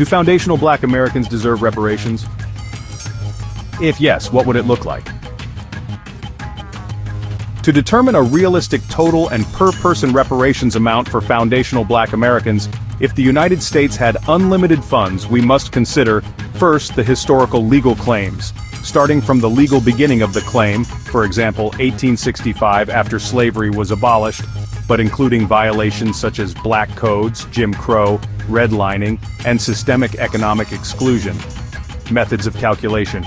Do foundational Black Americans deserve reparations? If yes, what would it look like? To determine a realistic total and per-person reparations amount for foundational Black Americans, if the United States had unlimited funds, we must consider, first, the historical legal claims. Starting from the legal beginning of the claim, for example, 1865 after slavery was abolished, but including violations such as black codes, Jim Crow, redlining, and systemic economic exclusion. Methods of calculation.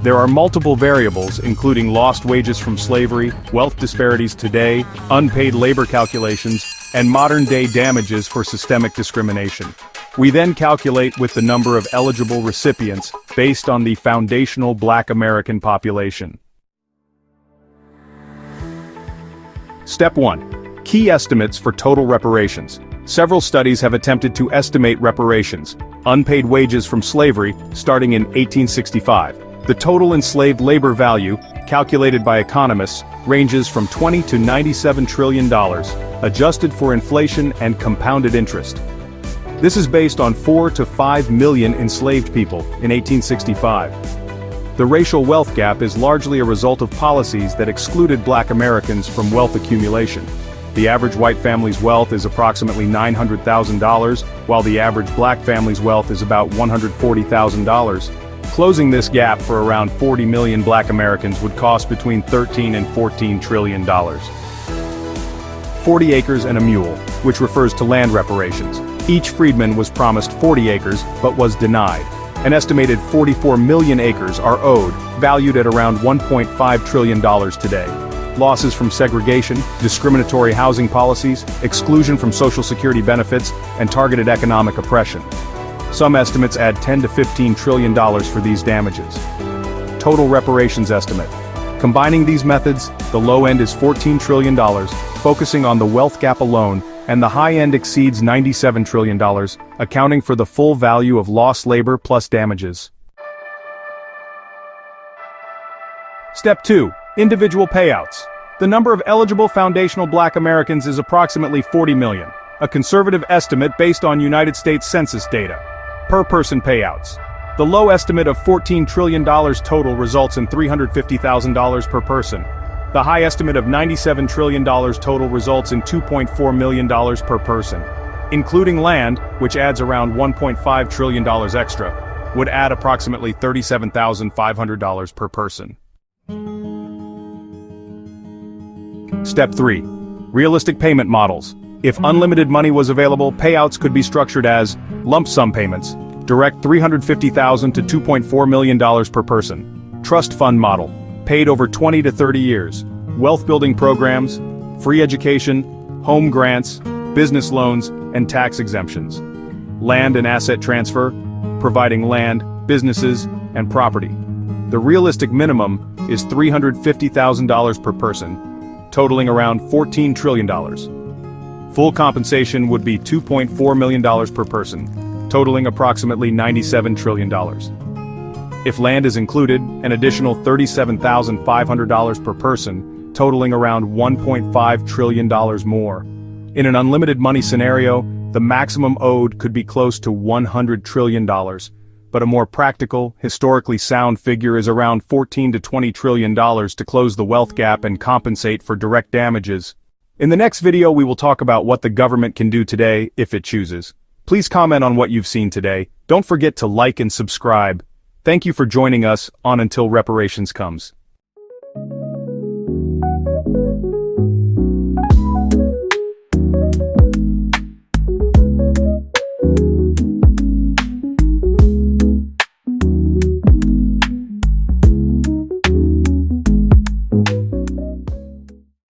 There are multiple variables, including lost wages from slavery, wealth disparities today, unpaid labor calculations, and modern-day damages for systemic discrimination. We then calculate with the number of eligible recipients based on the foundational Black American population. Step 1. Key estimates for total reparations. Several studies have attempted to estimate reparations, unpaid wages from slavery, starting in 1865. The total enslaved labor value, calculated by economists, ranges from $20 to $97 trillion, adjusted for inflation and compounded interest. This is based on 4 to 5 million enslaved people in 1865. The racial wealth gap is largely a result of policies that excluded Black Americans from wealth accumulation. The average white family's wealth is approximately $900,000, while the average Black family's wealth is about $140,000. Closing this gap for around 40 million Black Americans would cost between $13 and $14 trillion. 40 acres and a mule, which refers to land reparations. Each freedman was promised 40 acres, but was denied. An estimated 44 million acres are owed, valued at around $1.5 trillion today. Losses from segregation, discriminatory housing policies, exclusion from Social Security benefits, and targeted economic oppression. Some estimates add $10 to $15 trillion for these damages. Total reparations estimate. Combining these methods, the low end is $14 trillion, focusing on the wealth gap alone, and the high end exceeds $97 trillion, accounting for the full value of lost labor plus damages. Step 2. Individual payouts. The number of eligible foundational Black Americans is approximately 40 million, a conservative estimate based on United States Census data. Per-person payouts. The low estimate of $14 trillion total results in $350,000 per person. The high estimate of $97 trillion total results in $2.4 million per person. Including land, which adds around $1.5 trillion extra, would add approximately $37,500 per person. Step 3. Realistic payment models. If unlimited money was available, payouts could be structured as lump sum payments, direct $350,000 to $2.4 million per person. Trust fund model, paid over 20 to 30 years. Wealth building programs, free education, home grants, business loans, and tax exemptions. Land and asset transfer, providing land, businesses, and property. The realistic minimum is $350,000 per person, totaling around $14 trillion. Full compensation would be $2.4 million per person, totaling approximately $97 trillion. If land is included, an additional $37,500 per person, totaling around $1.5 trillion more. In an unlimited money scenario, the maximum owed could be close to $100 trillion, but a more practical, historically sound figure is around $14 to $20 trillion to close the wealth gap and compensate for direct damages. In the next video we will talk about what the government can do today, if it chooses. Please comment on what you've seen today. Don't forget to like and subscribe. Thank you for joining us on Until Reparations Comes.